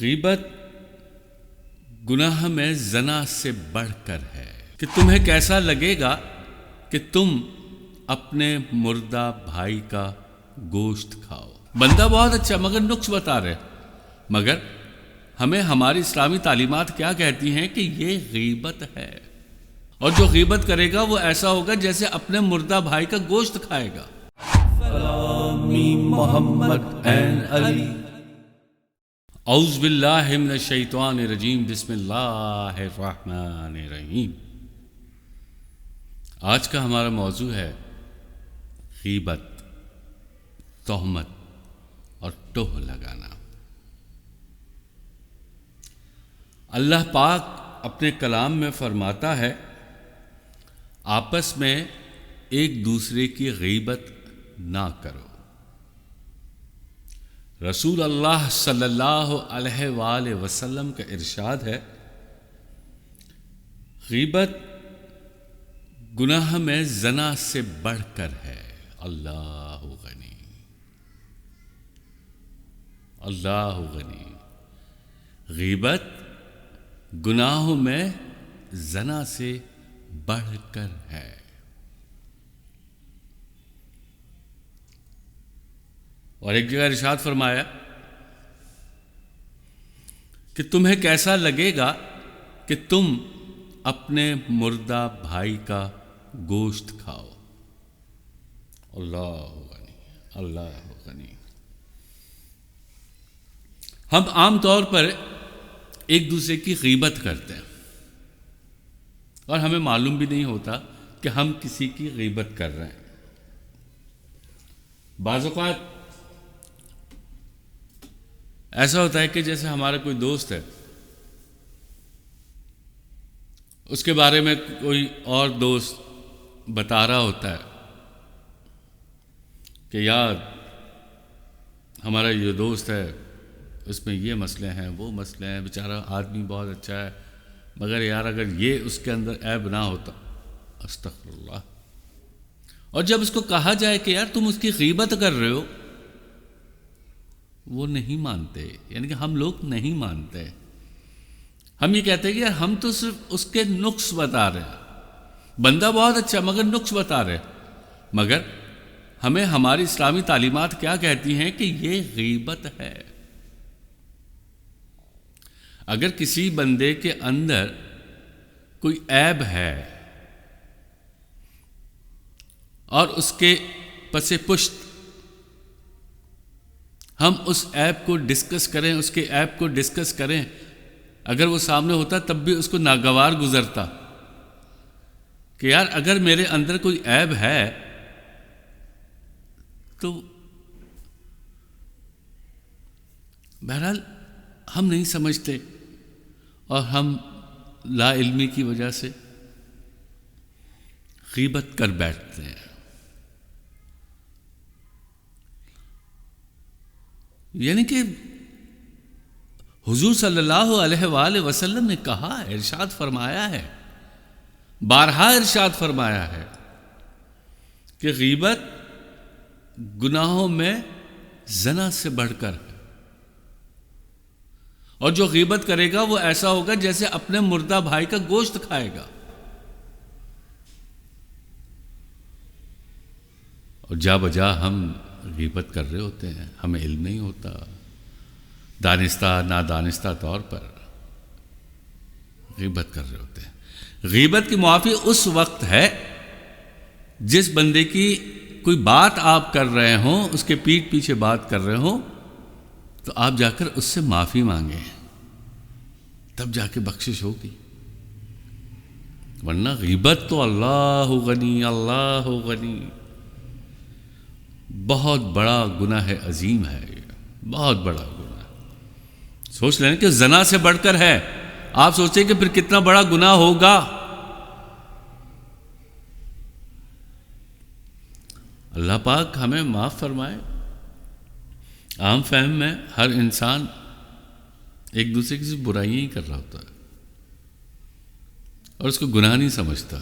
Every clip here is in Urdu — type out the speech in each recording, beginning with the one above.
غیبت گناہ میں زنا سے بڑھ کر ہے کہ تمہیں کیسا لگے گا کہ تم اپنے مردہ بھائی کا گوشت کھاؤ۔ بندہ بہت اچھا مگر نقص بتا رہے، مگر ہمیں ہماری اسلامی تعلیمات کیا کہتی ہیں کہ یہ غیبت ہے، اور جو غیبت کرے گا وہ ایسا ہوگا جیسے اپنے مردہ بھائی کا گوشت کھائے گا۔ محمد علی۔ اعوذ باللہ من الشیطان الرجیم، بسم اللہ الرحمن الرحیم۔ آج کا ہمارا موضوع ہے غیبت، تہمت اور ٹوہ لگانا۔ اللہ پاک اپنے کلام میں فرماتا ہے، آپس میں ایک دوسرے کی غیبت نہ کرو۔ رسول اللہ صلی اللہ علیہ وآلہ وسلم کا ارشاد ہے، غیبت گناہ میں زنا سے بڑھ کر ہے۔ اللہ غنی، اللہ غنی۔ غیبت گناہوں میں زنا سے بڑھ کر ہے۔ اور ایک جگہ ارشاد فرمایا کہ تمہیں کیسا لگے گا کہ تم اپنے مردہ بھائی کا گوشت کھاؤ۔ اللہ غنی، اللہ غنی۔ ہم عام طور پر ایک دوسرے کی غیبت کرتے ہیں اور ہمیں معلوم بھی نہیں ہوتا کہ ہم کسی کی غیبت کر رہے ہیں۔ بعض اوقات ایسا ہوتا ہے کہ جیسے ہمارا کوئی دوست ہے، اس کے بارے میں کوئی اور دوست بتا رہا ہوتا ہے کہ یار ہمارا یہ دوست ہے، اس میں یہ مسئلے ہیں، وہ مسئلے ہیں، بیچارہ آدمی بہت اچھا ہے، مگر یار اگر یہ اس کے اندر عیب نہ ہوتا، استغفر اللہ۔ اور جب اس کو کہا جائے کہ یار تم اس کی غیبت کر رہے ہو، وہ نہیں مانتے، یعنی کہ ہم لوگ نہیں مانتے۔ ہم یہ کہتے ہیں کہ یار ہم تو صرف اس کے نقص بتا رہے ہیں، بندہ بہت اچھا مگر نقص بتا رہے، مگر ہمیں ہماری اسلامی تعلیمات کیا کہتی ہیں کہ یہ غیبت ہے۔ اگر کسی بندے کے اندر کوئی عیب ہے اور اس کے پس پشت ہم اس عیب کو ڈسکس کریں، اس کے عیب کو ڈسکس کریں، اگر وہ سامنے ہوتا تب بھی اس کو ناگوار گزرتا کہ یار اگر میرے اندر کوئی عیب ہے تو بہرحال ہم نہیں سمجھتے اور ہم لا علمی کی وجہ سے غیبت کر بیٹھتے ہیں۔ یعنی کہ حضور صلی اللہ علیہ وآلہ وسلم نے کہا ہے، ارشاد فرمایا ہے، بارہا ارشاد فرمایا ہے کہ غیبت گناہوں میں زنا سے بڑھ کر ہے، اور جو غیبت کرے گا وہ ایسا ہوگا جیسے اپنے مردہ بھائی کا گوشت کھائے گا۔ اور جا بجا ہم غیبت کر رہے ہوتے ہیں، ہمیں علم نہیں ہوتا، دانستہ نادانستہ طور پر غیبت کر رہے ہوتے ہیں۔ غیبت کی معافی اس وقت ہے جس بندے کی کوئی بات آپ کر رہے ہوں، اس کے پیٹھ پیچھے بات کر رہے ہوں، تو آپ جا کر اس سے معافی مانگیں، تب جا کے بخشش ہوگی، ورنہ غیبت تو اللہ غنی، اللہ غنی، بہت بڑا گناہ عظیم ہے، یہ بہت بڑا گناہ۔ سوچ لیں کہ زنا سے بڑھ کر ہے، آپ سوچیں کہ پھر کتنا بڑا گناہ ہوگا۔ اللہ پاک ہمیں معاف فرمائے۔ عام فہم میں ہر انسان ایک دوسرے کی برائیاں ہی کر رہا ہوتا ہے اور اس کو گناہ نہیں سمجھتا۔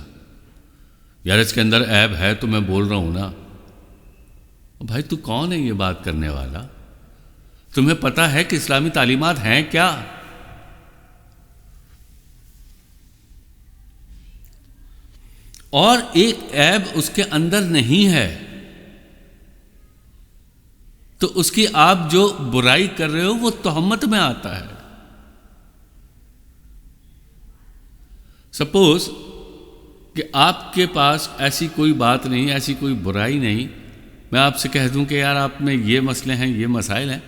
یار اس کے اندر عیب ہے تو میں بول رہا ہوں نا۔ بھائی تو کون ہے یہ بات کرنے والا؟ تمہیں پتہ ہے کہ اسلامی تعلیمات ہیں کیا؟ اور ایک عیب اس کے اندر نہیں ہے تو اس کی آپ جو برائی کر رہے ہو وہ تہمت میں آتا ہے۔ سپوز کہ آپ کے پاس ایسی کوئی بات نہیں، ایسی کوئی برائی نہیں، میں آپ سے کہہ دوں کہ یار آپ میں یہ مسئلے ہیں، یہ مسائل ہیں،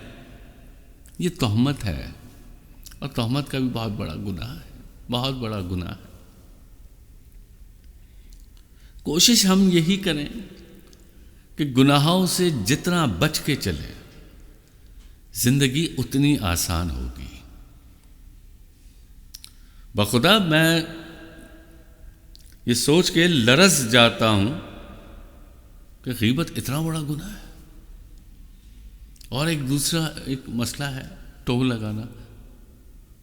یہ تہمت ہے، اور تہمت کا بھی بہت بڑا گناہ ہے، بہت بڑا گناہ ہے۔ کوشش ہم یہی کریں کہ گناہوں سے جتنا بچ کے چلیں، زندگی اتنی آسان ہوگی۔ بخدا میں یہ سوچ کے لرز جاتا ہوں کہ غیبت اتنا بڑا گناہ ہے۔ اور ایک دوسرا مسئلہ ہے ٹوہ لگانا۔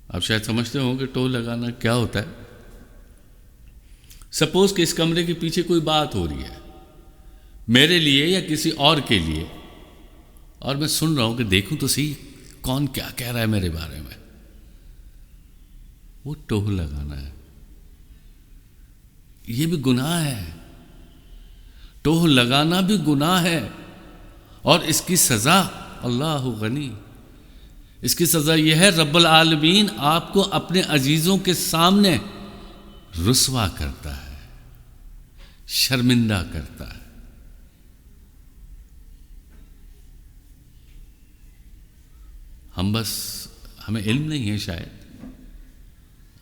آپ شاید سمجھتے ہوں کہ ٹوہ لگانا کیا ہوتا ہے۔ سپوز کہ اس کمرے کے پیچھے کوئی بات ہو رہی ہے میرے لیے یا کسی اور کے لیے، اور میں سن رہا ہوں کہ دیکھوں تو صحیح کون کیا کہہ رہا ہے میرے بارے میں، وہ ٹوہ لگانا ہے۔ یہ بھی گناہ ہے، ٹوہ لگانا بھی گناہ ہے، اور اس کی سزا اللہ غنی، اس کی سزا یہ ہے رب العالمین آپ کو اپنے عزیزوں کے سامنے رسوا کرتا ہے، شرمندہ کرتا ہے۔ ہمیں علم نہیں ہے شاید،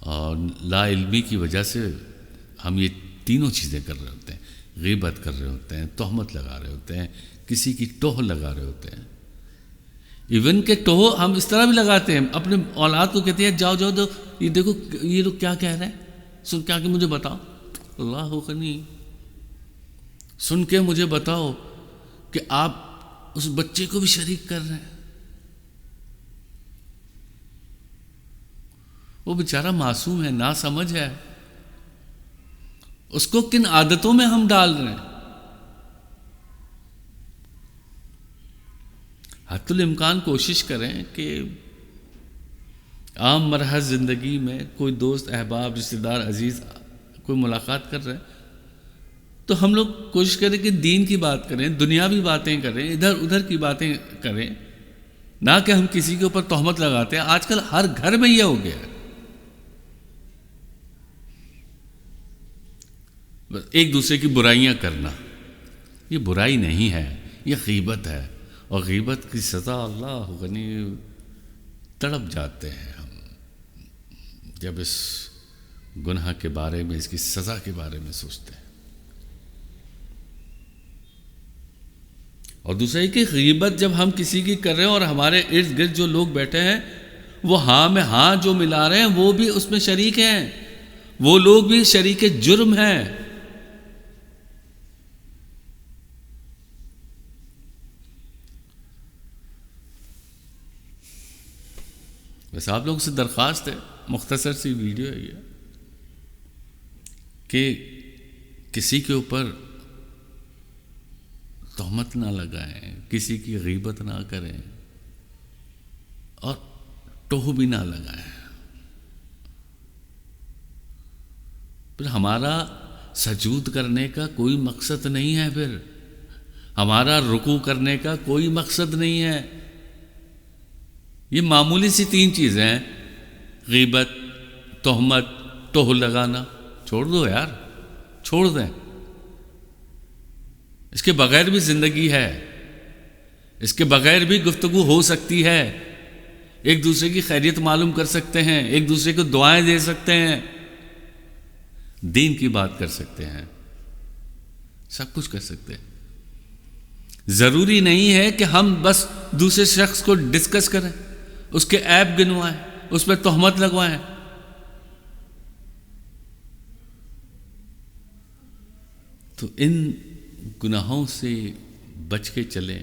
اور لا علمی کی وجہ سے ہم یہ تینوں چیزیں کر رہے ہوتے ہیں، غیبت کر رہے ہوتے ہیں، تہمت لگا رہے ہوتے ہیں، کسی کی ٹوہ لگا رہے ہوتے ہیں۔ ایون کہ ٹوہ ہم اس طرح بھی لگاتے ہیں، اپنے اولاد کو کہتے ہیں جاؤ یہ دیکھو یہ لوگ کیا کہہ رہے ہیں، سن کیا کہ مجھے بتاؤ، اللہ غنی، سن کے مجھے بتاؤ کہ آپ اس بچے کو بھی شریک کر رہے ہیں۔ وہ بیچارہ معصوم ہے، ناسمجھ ہے، اس کو کن عادتوں میں ہم ڈال رہے ہیں۔ حتی الامکان کوشش کریں کہ عام مرحلہ زندگی میں کوئی دوست، احباب، رشتہ دار، عزیز کوئی ملاقات کر رہے ہیں تو ہم لوگ کوشش کریں کہ دین کی بات کریں، دنیاوی باتیں کریں، ادھر ادھر کی باتیں کریں، نہ کہ ہم کسی کے اوپر تہمت لگاتے ہیں۔ آج کل ہر گھر میں یہ ہو گیا ہے، بس ایک دوسرے کی برائیاں کرنا۔ یہ برائی نہیں ہے، یہ غیبت ہے، اور غیبت کی سزا اللہ غنی، تڑپ جاتے ہیں ہم جب اس گناہ کے بارے میں، اس کی سزا کے بارے میں سوچتے ہیں۔ اور دوسرا یہ کہ غیبت جب ہم کسی کی کر رہے ہیں اور ہمارے ارد گرد جو لوگ بیٹھے ہیں وہ ہاں میں ہاں جو ملا رہے ہیں وہ بھی اس میں شریک ہیں، وہ لوگ بھی شریک جرم ہیں۔ بس آپ لوگوں سے درخواست ہے، مختصر سی ویڈیو ہے یہ، کہ کسی کے اوپر تہمت نہ لگائیں، کسی کی غیبت نہ کریں، اور ٹوہ بھی نہ لگائیں۔ پھر ہمارا سجود کرنے کا کوئی مقصد نہیں ہے، پھر ہمارا رکوع کرنے کا کوئی مقصد نہیں ہے۔ یہ معمولی سی تین چیزیں ہیں، غیبت، تہمت، ٹوہ لگانا۔ چھوڑ دو یار، چھوڑ دیں، اس کے بغیر بھی زندگی ہے، اس کے بغیر بھی گفتگو ہو سکتی ہے، ایک دوسرے کی خیریت معلوم کر سکتے ہیں، ایک دوسرے کو دعائیں دے سکتے ہیں، دین کی بات کر سکتے ہیں، سب کچھ کر سکتے ہیں۔ ضروری نہیں ہے کہ ہم بس دوسرے شخص کو ڈسکس کریں، اس کے عیب گنوائیں، اس پہ تہمت لگوائیں۔ تو ان گناہوں سے بچ کے چلیں،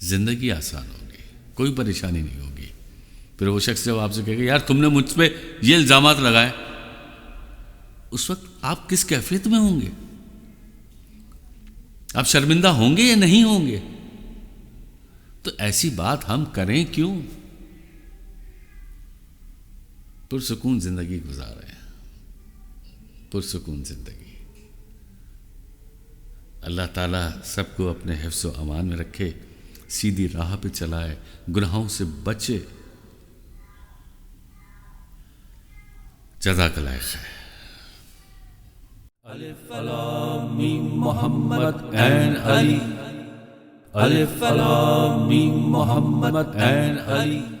زندگی آسان ہوگی، کوئی پریشانی نہیں ہوگی۔ پھر وہ شخص جب آپ سے کہے گا یار تم نے مجھ پہ یہ الزامات لگائے، اس وقت آپ کس کیفیت میں ہوں گے؟ آپ شرمندہ ہوں گے یا نہیں ہوں گے؟ تو ایسی بات ہم کریں کیوں؟ پرسکون زندگی گزارے ہیں، پرسکون زندگی۔ اللہ تعالیٰ سب کو اپنے حفظ و امان میں رکھے، سیدھی راہ پہ چلائے، گناہوں سے بچے۔ جزاک اللہ خیر۔ الف لام میم محمد عین علی، الف لام میم محمد عین علی۔